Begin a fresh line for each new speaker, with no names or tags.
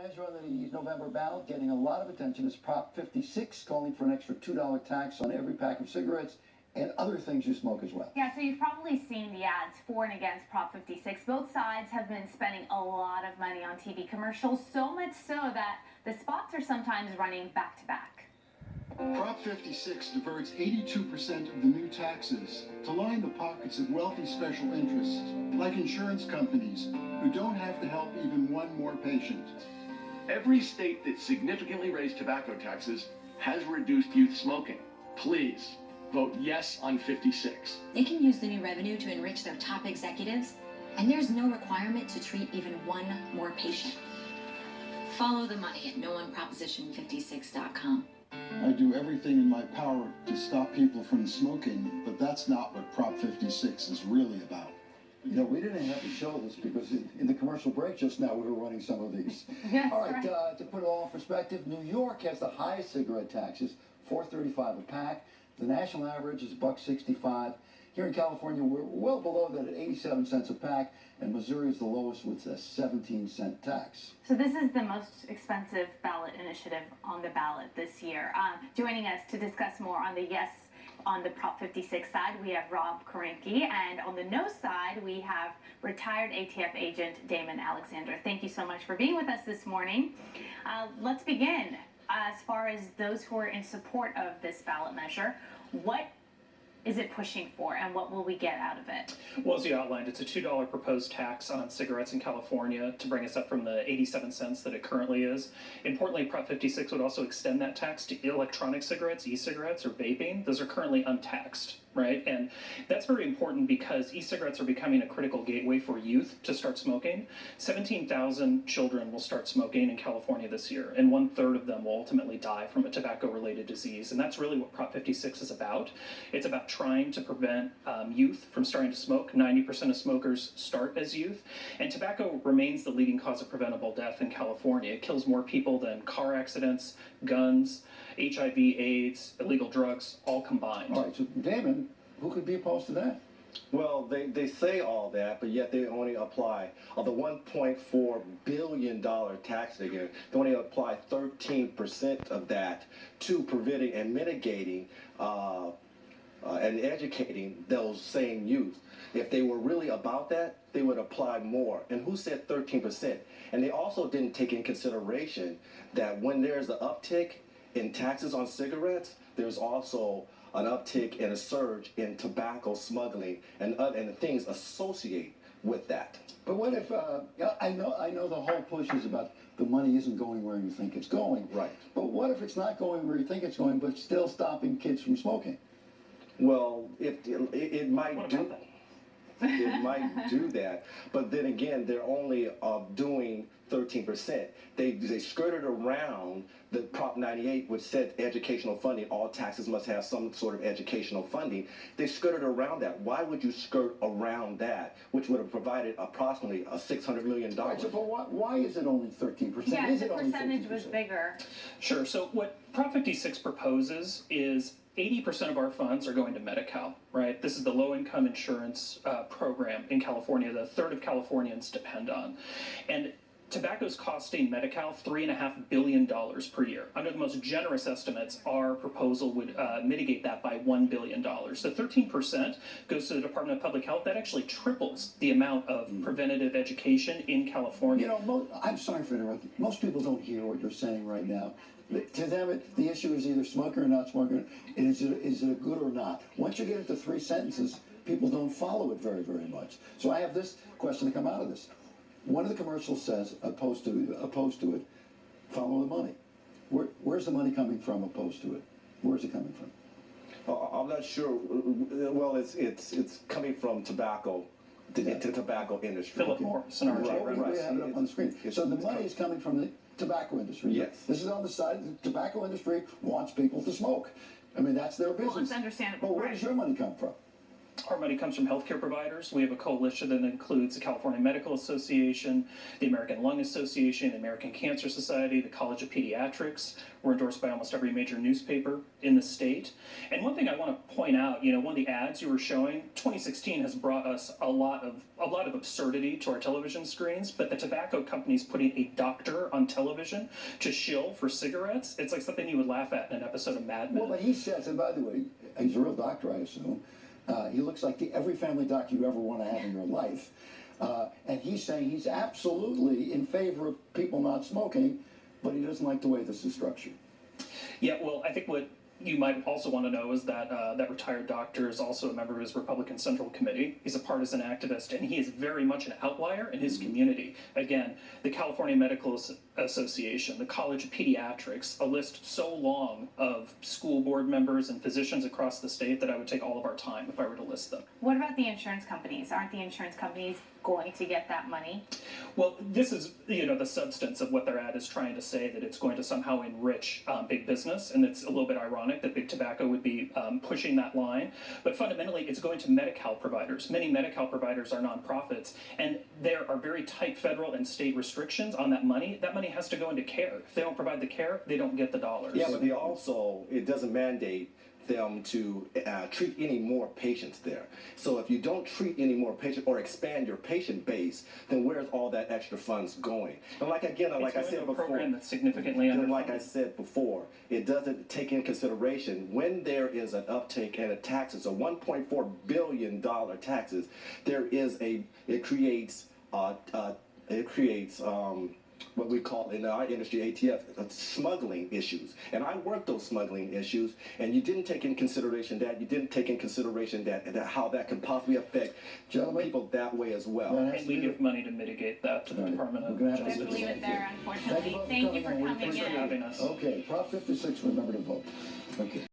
measure on the November ballot getting a lot of attention is Prop 56, calling for an extra $2 tax on every pack of cigarettes and other things you smoke as well.
Yeah, so you've probably seen the ads for and against Prop 56. Both sides have been spending a lot of money on TV commercials, so much so that the spots are sometimes running back to back.
Prop 56 diverts 82% of the new taxes to line the pockets of wealthy special interests, like insurance companies, who don't have to help even one more patient.
Every state that significantly raised tobacco taxes has reduced youth smoking. Please vote yes on 56.
They can use the new revenue to enrich their top executives, and there's no requirement to treat even one more patient. Follow the money at noonproposition56.com.
I do everything in my power to stop people from smoking, but that's not what Prop 56 is really about.
You know, we didn't have to show this because in the commercial break just now we were running some of these.
Yes,
all right, to put it all in perspective, New York has the highest cigarette taxes, $4.35 a pack. The national average is $1.65. Here in California, we're well below that at 87 cents a pack, and Missouri is the lowest with a 17-cent tax.
So this is the most expensive ballot initiative on the ballot this year. Joining us to discuss more on the yes on the Prop 56 side, we have Robb Korinke, and on the no side, we have retired ATF agent Damon Alexander. Thank you so much for being with us this morning. Let's begin. As far as those who are in support of this ballot measure, what is it pushing for, and what will we get out of it?
Well, as you outlined, it's a $2 proposed tax on cigarettes in California to bring us up from the 87 cents that it currently is. Importantly, Prop 56 would also extend that tax to electronic cigarettes, e-cigarettes, or vaping. Those are currently untaxed, right? And that's very important because e-cigarettes are becoming a critical gateway for youth to start smoking. 17,000 children will start smoking in California this year, and 1/3 of them will ultimately die from a tobacco-related disease. And that's really what Prop 56 is about. It's about trying to prevent youth from starting to smoke. 90% of smokers start as youth, and tobacco remains the leading cause of preventable death in California. It kills more people than car accidents, guns, HIV, AIDS, illegal drugs, all combined.
All right, so Damon, who could be opposed to that?
Well, they say all that, but yet they only apply of the $1.4 billion tax they give. They only apply 13% of that to preventing and mitigating and educating those same youth. If they were really about that, they would apply more. And who said 13%? And they also didn't take in consideration that when there's an uptick in taxes on cigarettes, there's also an uptick and a surge in tobacco smuggling and the things associated with that.
But what if, I know the whole push is about the money isn't going where you think it's going.
Right.
But what if it's not going where you think it's going, but still stopping kids from smoking?
Well, it might do that. It might do that, but then again, they're only doing 13%. They skirted around the Prop 98, which said educational funding. All taxes must have some sort of educational funding. They skirted around that. Why would you skirt around that, which would have provided approximately $600 million?
Right, so why is it only 13%?
Yeah,
is
the
it only
percentage
13%?
was bigger.
Sure. So what Prop 56 proposes is 80% of our funds are going to Medi-Cal, right? This is the low-income insurance program in California that a third of Californians depend on. And tobacco is costing Medi-Cal $3.5 billion per year. Under the most generous estimates, our proposal would mitigate that by $1 billion. So 13% goes to the Department of Public Health. That actually triples the amount of preventative education in California.
You know, I'm sorry for interrupting. Most people don't hear what you're saying right now. To them, the issue is either smoking or not smoking, and is it a good or not? Once you get into 3 sentences, people don't follow it very, very much. So I have this question to come out of this. One of the commercials says, opposed to it, follow the money. Where's the money coming from opposed to it? Where's it coming from?
I'm not sure. Well, it's coming from tobacco. The tobacco industry.
Philip Morris and RJ.
Right. We have it up on the screen. So the money is coming from the tobacco industry.
Yes.
This is on the side. The tobacco industry wants people to smoke. I mean, that's their business.
Well, it's understandable.
But where does your money come from?
Our money comes from healthcare providers. We have a coalition that includes the California Medical Association, the American Lung Association, the American Cancer Society, the College of Pediatrics. We're endorsed by almost every major newspaper in the state. And one thing I want to point out, one of the ads you were showing, 2016 has brought us a lot of absurdity to our television screens, but the tobacco companies putting a doctor on television to shill for cigarettes, it's like something you would laugh at in an episode of Mad Men.
Well, but he says, and by the way, he's a real doctor, I assume. He looks like every family doctor you ever want to have in your life. And he's saying he's absolutely in favor of people not smoking, but he doesn't like the way this is structured.
Yeah, well, I think what you might also want to know is that that retired doctor is also a member of his Republican Central Committee. He's a partisan activist, and he is very much an outlier in his community. Again, the California Medical Association, the College of Pediatrics, a list so long of school board members and physicians across the state that I would take all of our time if I were to list them.
What about the insurance companies? Aren't the insurance companies going to get that money?
Well, this is, the substance of what their ad is trying to say, that it's going to somehow enrich big business, and it's a little bit ironic that big tobacco would be pushing that line. But fundamentally, it's going to Medi-Cal providers. Many Medi-Cal providers are nonprofits, and there are very tight federal and state restrictions on that money. That money has to go into care. If they don't provide the care, they don't get the dollars.
Yeah, but it doesn't mandate them to treat any more patients there. So if you don't treat any more patients or expand your patient base, then where's all that extra funds going? And like I said before,
program that's significantly underfunded.
Like I said before, it doesn't take into consideration when there is an uptake in a taxes, a $1.4 billion taxes. It creates what we call in our industry ATF smuggling issues, and I worked those smuggling issues, and you didn't take in consideration that how that can possibly affect people that way as well.
And we give money to mitigate that to the Department of Justice.
We have to leave it there, unfortunately. Thank you for coming in.
Thanks for having us.
Okay, Prop 56, remember to vote. Okay.